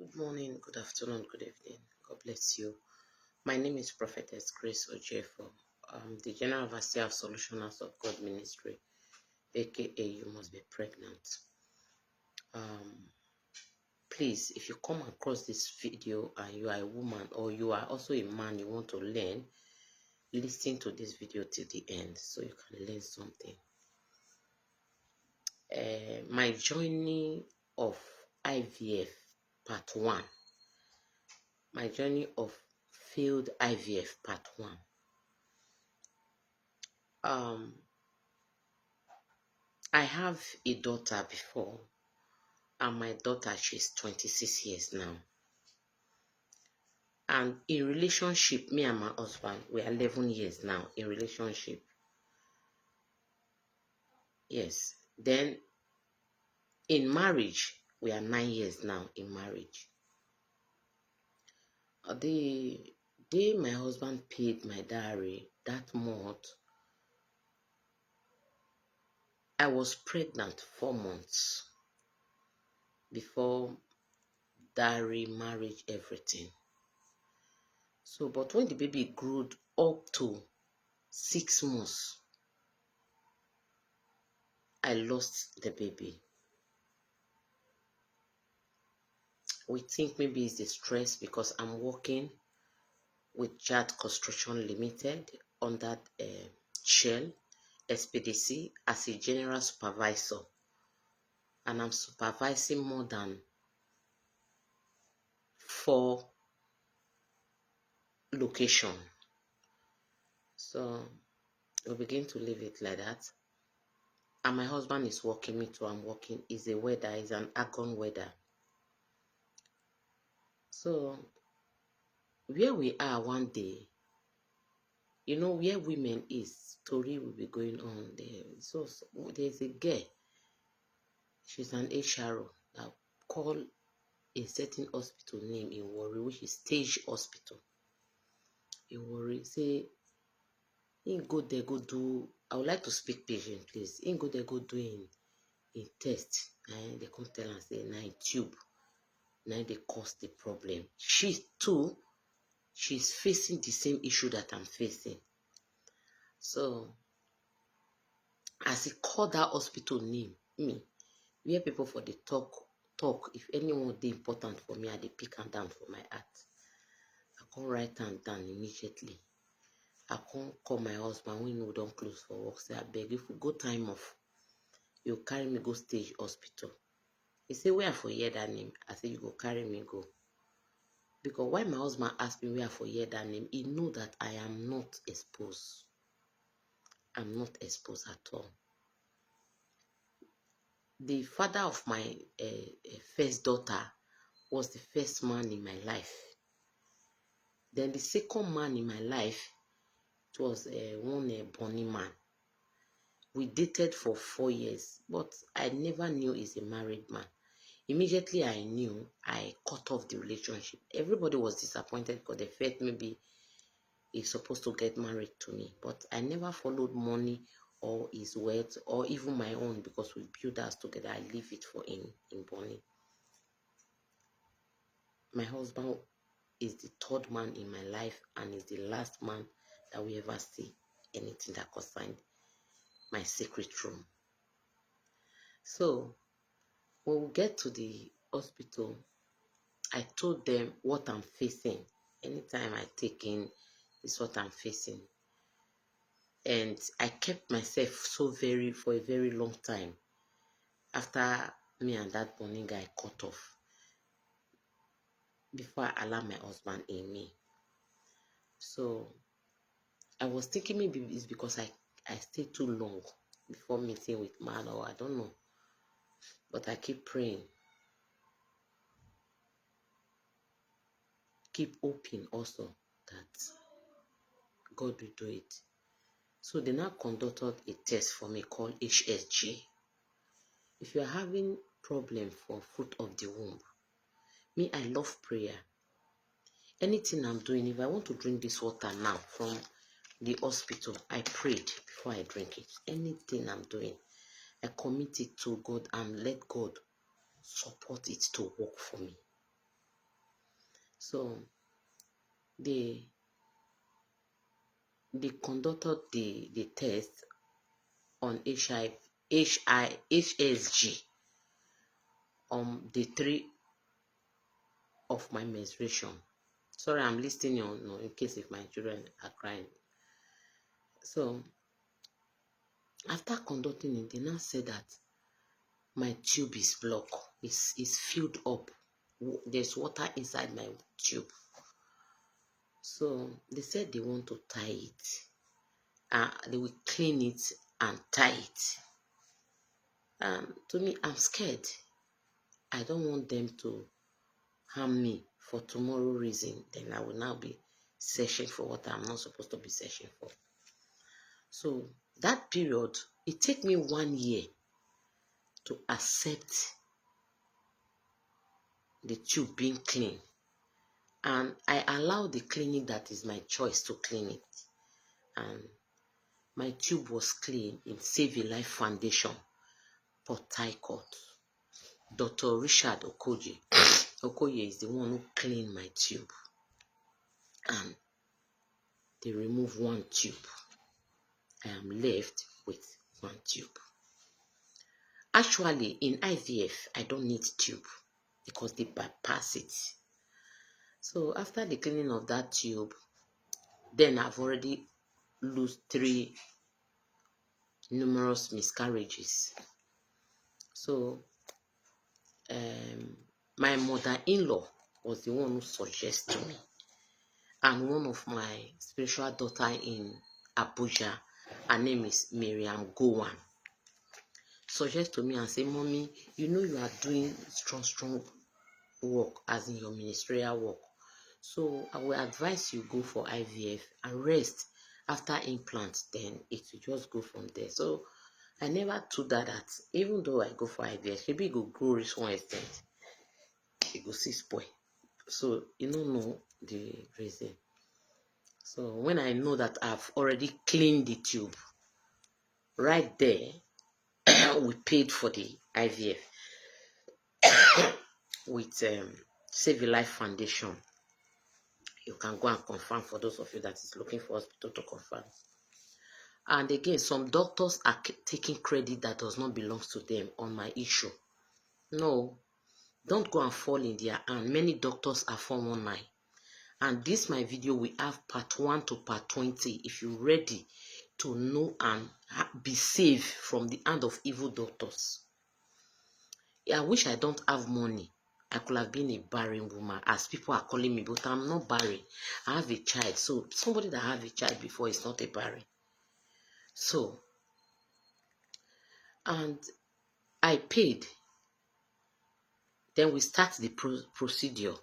Good morning, good afternoon, good evening. God bless you. My name is Prophetess Grace Ojefo. I'm the General Overseer of Solution House of God Ministry, aka You Must Be Pregnant. Um, please, if you come across this video and you are a woman or you are also a man, you want to learn, listen to this video till the end so you can learn something. My journey of IVF, part 1. My journey of failed IVF, part 1. I have a daughter before, and my daughter, she's 26 years now. And in relationship, me and my husband, we are 11 years now in relationship. Yes. Then in marriage, we are 9 years now in marriage. The day my husband paid my dowry that month, I was pregnant 4 months before dowry, marriage, everything. So, but when the baby grew up to 6 months, I lost the baby. We think maybe it's the stress because I'm working with JAD Construction Limited under Shell SPDC as a general supervisor, and I'm supervising more than 4 locations. So we begin to leave it like that. And my husband is working, me too, I'm working. He's a welder, he's an argon welder. So where we are one day, you know where women is, story will be going on there. So there's a girl, she's an HRO that called a certain hospital name in Warri, which is Stage Hospital in Warri. Say, he go there, go do, I would like to speak patient, please. He go there, go do in test. And they come tell and say, now in tube, now they cause the problem. She too, she's facing the same issue that I'm facing. So, as he called that hospital name, me, where people for the talk, if anyone dey important for me, I dey pick am down for my heart. I can't write am down immediately. I can't call my husband when we don't close for work, say, I beg, if we go time off, you carry me go Stage Hospital. He say, where I for hear that name? I say, you go carry me go. Because when my husband asked me where I for hear that name, he know that I am not exposed. I'm not exposed at all. The father of my first daughter was the first man in my life. Then the second man in my life, it was one Bonny man. We dated for 4 years, but I never knew he's a married man. Immediately I knew, I cut off the relationship. Everybody was disappointed because they felt maybe he's supposed to get married to me. But I never followed money or his words or even my own, because we built us together. I leave it for him in Bonny. My husband is the third man in my life and is the last man that we ever see anything that concerned my secret room. So when we get to the hospital, I told them what I'm facing. Anytime I take in, this is what I'm facing. And I kept myself for a very long time. After me and that Bonny guy cut off, before I allow my husband in me. So I was thinking maybe it's because I stayed too long before meeting with man, or I don't know. But I keep praying. Keep hoping also that God will do it. So they now conducted a test for me called HSG. If you are having problem for fruit of the womb, me, I love prayer. Anything I'm doing, if I want to drink this water now from the hospital, I prayed before I drink it. Anything I'm doing, I commit it to God and let God support it to work for me. So they conducted the test on HSG on the 3 of my menstruation. Sorry, I'm listening on no, in case if my children are crying. So after conducting it, they now said that my tube is blocked. It's filled up. There's water inside my tube. So they said they want to tie it. They will clean it and tie it. To me, I'm scared. I don't want them to harm me for tomorrow reason. Then I will now be searching for what I'm not supposed to be searching for. So that period, it took me 1 year to accept the tube being clean. And I allow the clinic that is my choice to clean it. And my tube was clean in Save a Life Foundation, Port Harcourt. Dr. Richard Okoye is the one who cleaned my tube. And they remove 1 tube. I am left with 1 tube. Actually, in IVF, I don't need tube because they bypass it. So after the cleaning of that tube, then I've already lost 3 numerous miscarriages. So my mother-in-law was the one who suggested to me, and one of my spiritual daughter in Abuja, her name is Miriam Gowan, suggest to me and say, Mommy, you know you are doing strong work as in your ministerial work. So I will advise you go for IVF and rest after implant, then it will just go from there. So I never told her that even though I go for IVF, maybe it will grow reach one extent, it will see spoil. So you don't know the reason. So when I know that I've already cleaned the tube, right there, we paid for the IVF with Save a Life Foundation. You can go and confirm for those of you that is looking for hospital to confirm. And again, some doctors are taking credit that does not belong to them on my issue. No, don't go and fall in their hand. Many doctors are 419. And this my video, we have part 1 to part 20. If you're ready to know and be safe from the hand of evil doctors. I wish I don't have money. I could have been a barren woman, as people are calling me, but I'm not barren. I have a child. So somebody that have a child before is not a barren. So, and I paid. Then we start the procedure.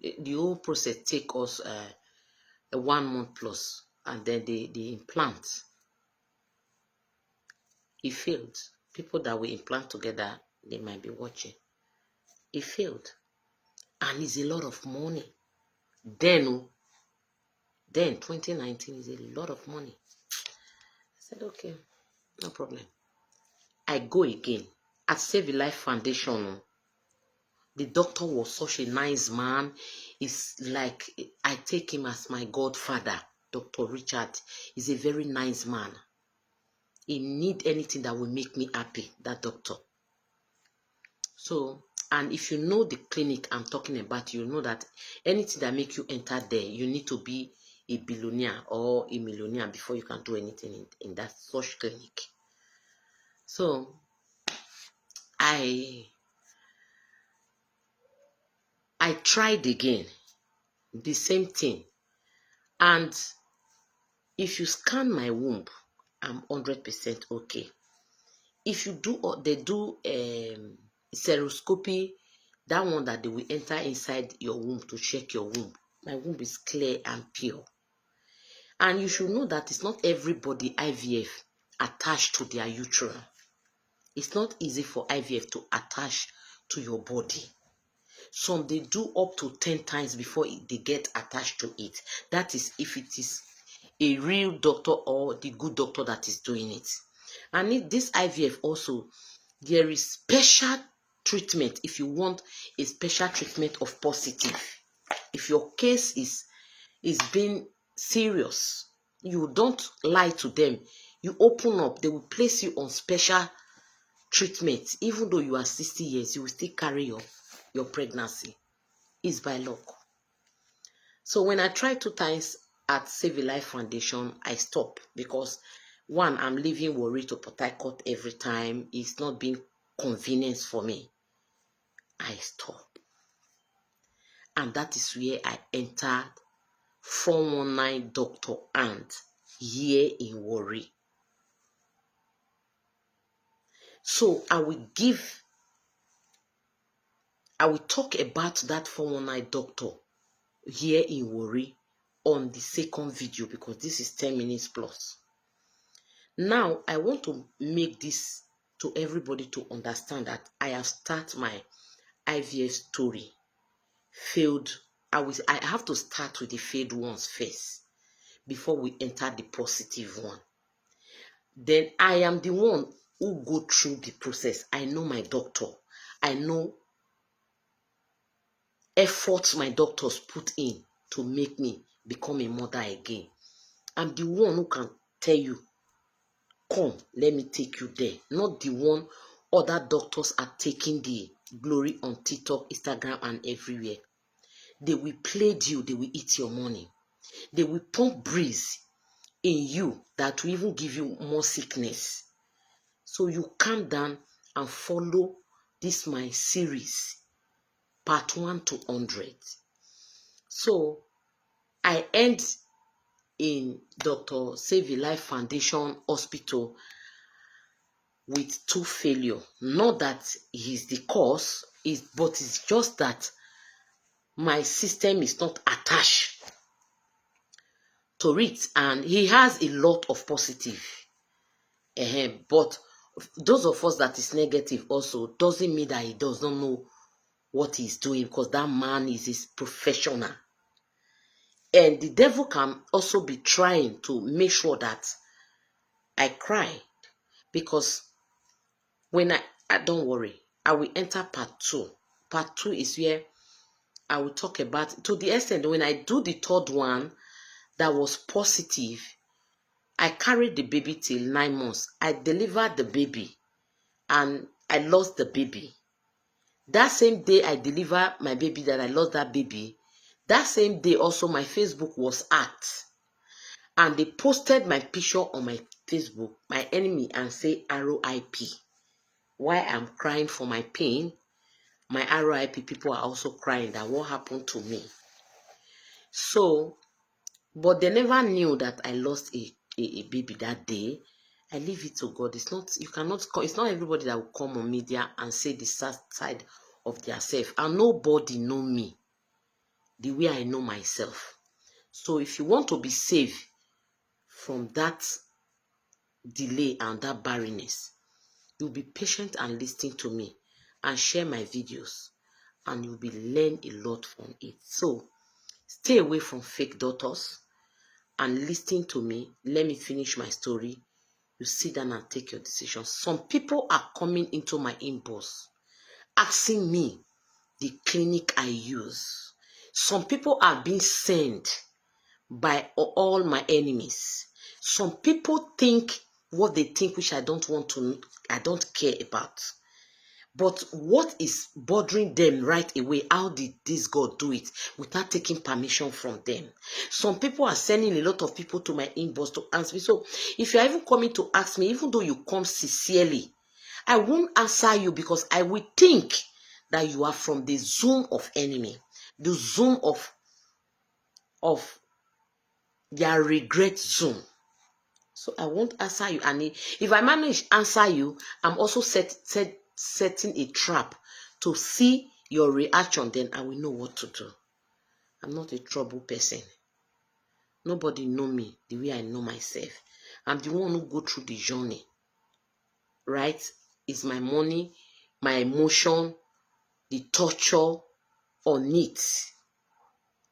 The whole process take us 1 month plus, and then the implant. It failed. People that we implant together, they might be watching. It failed, and it's a lot of money. Then 2019 is a lot of money. I said, okay, no problem. I go again at Save a Life Foundation. The doctor was such a nice man. It's like I take him as my godfather. Dr. Richard is a very nice man. He need anything that will make me happy, that doctor. So, and if you know the clinic I'm talking about, you know that anything that make you enter there, you need to be a billionaire or a millionaire before you can do anything in that such clinic. So, I tried again, the same thing. And if you scan my womb, I'm 100% okay. If you do, they do seroscopy, that one that they will enter inside your womb to check your womb. My womb is clear and pure. And you should know that it's not everybody IVF attached to their uterus. It's not easy for IVF to attach to your body. Some they do up to 10 times before they get attached to it. That is if it is a real doctor or the good doctor that is doing it. And this IVF also, there is special treatment if you want a special treatment of positive. If your case is being serious, you don't lie to them. You open up. They will place you on special treatment. Even though you are 60 years, you will still carry your pregnancy. It's by luck. So when I tried 2 times at Save a Life Foundation, I stopped because one, I'm leaving Warri to Port Harcourt every time. It's not being convenient for me. I stopped. And that is where I entered 419 Dr. Ant here in Warri. So I will talk about that 419 doctor here in Warri on the second video because this is 10 minutes plus. Now, I want to make this to everybody to understand that I have started my IVF story. Failed. I have to start with the failed ones first before we enter the positive one. Then I am the one who go through the process. I know my doctor. I know efforts my doctors put in to make me become a mother again. I'm the one who can tell you, come, let me take you there. Not the one other doctors are taking the glory on TikTok, Instagram, and everywhere. They will plague you. They will eat your money. They will pump breeze in you that will even give you more sickness. So you calm down and follow this my series, part 1 to 100. So I end in Dr. Save a Life Foundation Hospital with 2 failure. Not that he's the cause, but it's just that my system is not attached to it, and he has a lot of positive. But those of us that is negative also doesn't mean that he does not know what he's doing, because that man is his professional. And the devil can also be trying to make sure that I cry, because when I don't worry, I will enter part 2. Part 2 is where I will talk about, to the extent when I do the 3rd one that was positive, I carried the baby till 9 months. I delivered the baby and I lost the baby. That same day I delivered my baby that I lost that baby, that same day also my Facebook was hacked. And they posted my picture on my Facebook, my enemy, and say RIP. Why I'm crying for my pain, my RIP people are also crying that what happened to me. So, but they never knew that I lost a baby that day. I leave it to God. It's not everybody that will come on media and say the sad side of their self. And nobody know me the way I know myself. So if you want to be saved from that delay and that barrenness, you'll be patient and listen to me and share my videos, and you'll be learn a lot from it. So stay away from fake doctors and listen to me. Let me finish my story. You sit down and take your decision. Some people are coming into my inbox asking me the clinic I use. Some people are being sent by all my enemies. Some people think what they think, which I don't care about. But what is bothering them right away? How did this God do it without taking permission from them? Some people are sending a lot of people to my inbox to ask me. So if you're even coming to ask me, even though you come sincerely, I won't answer you, because I will think that you are from the zone of enemy, the zone of their regret zone. So I won't answer you. And if I manage to answer you, I'm also setting a trap to see your reaction. Then I will know what to do. I'm not a trouble person. Nobody know me the way I know myself. I'm the one who go through the journey. Right? It's my money, my emotion, the torture on it.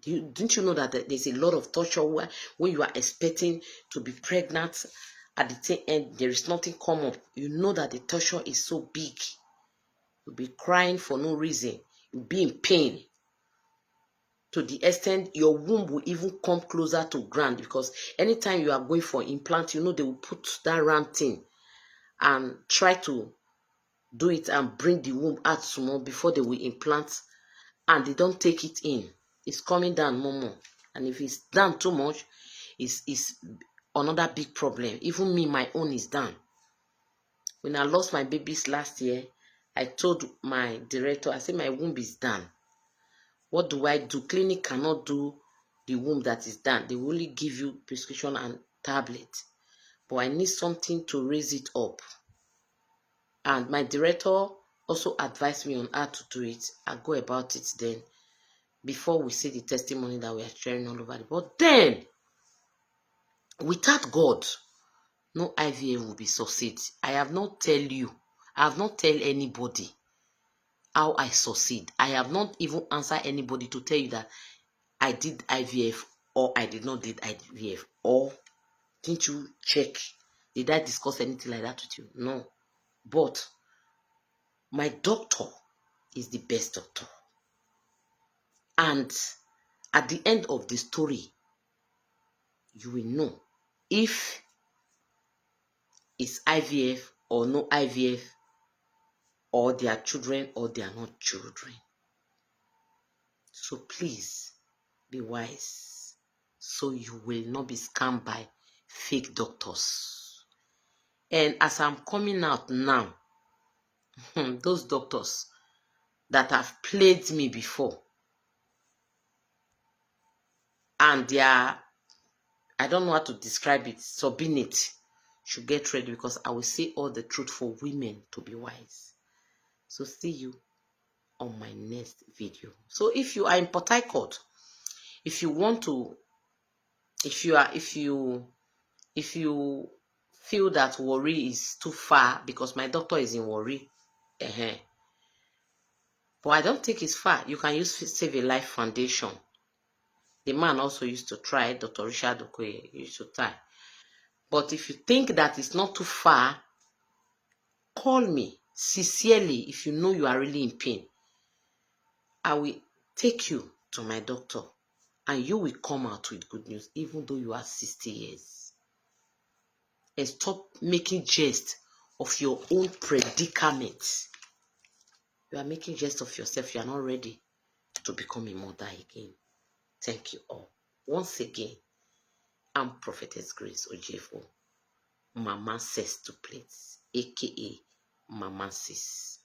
Didn't you know that there's a lot of torture when you are expecting to be pregnant, at the end there is nothing come up? You know that the torture is so big. You'll be crying for no reason. You'll be in pain. to the extent your womb will even come closer to ground, because anytime you are going for implant, you know they will put that round thing and try to do it and bring the womb out small before they will implant, and they don't take it in. It's coming down more. And if it's down too much, it's another big problem. Even me, my own is down. When I lost my babies last year, I told my director, I said, my womb is down. What do I do? Clinic cannot do the womb that is done. They will only give you prescription and tablet. But I need something to raise it up. And my director also advised me on how to do it. I'll go about it then, before we see the testimony that we are sharing all over. But then, without God, no IVF will be succeed. I have not tell anybody how I succeed. I have not even answered anybody to tell you that I did IVF or I did not did IVF. Or didn't you check? Did I discuss anything like that with you? No. But my doctor is the best doctor. And at the end of the story, you will know if it's IVF or no IVF, or they are children or they are not children. So please be wise, so you will not be scammed by fake doctors. And as I'm coming out now, those doctors that have played me before, and they are, I don't know how to describe it, subordinate, should get ready, because I will say all the truth for women to be wise. So see you on my next video. So if you are in Port Harcourt, if you want to, if you feel that Warri is too far, because my doctor is in Warri, but I don't think it's far. You can use Save a Life Foundation. The man also used to try, Dr. Richard Okoye used to try. But if you think that it's not too far, call me sincerely. If you know you are really in pain, I will take you to my doctor, and you will come out with good news, even though you are 60 years. And stop making jest of your own predicament. You are making jest of yourself. You are not ready to become a mother again. Thank you all. Once again, I'm Prophetess Grace Ojefo, Mama Says to Plates, aka Mama Sis.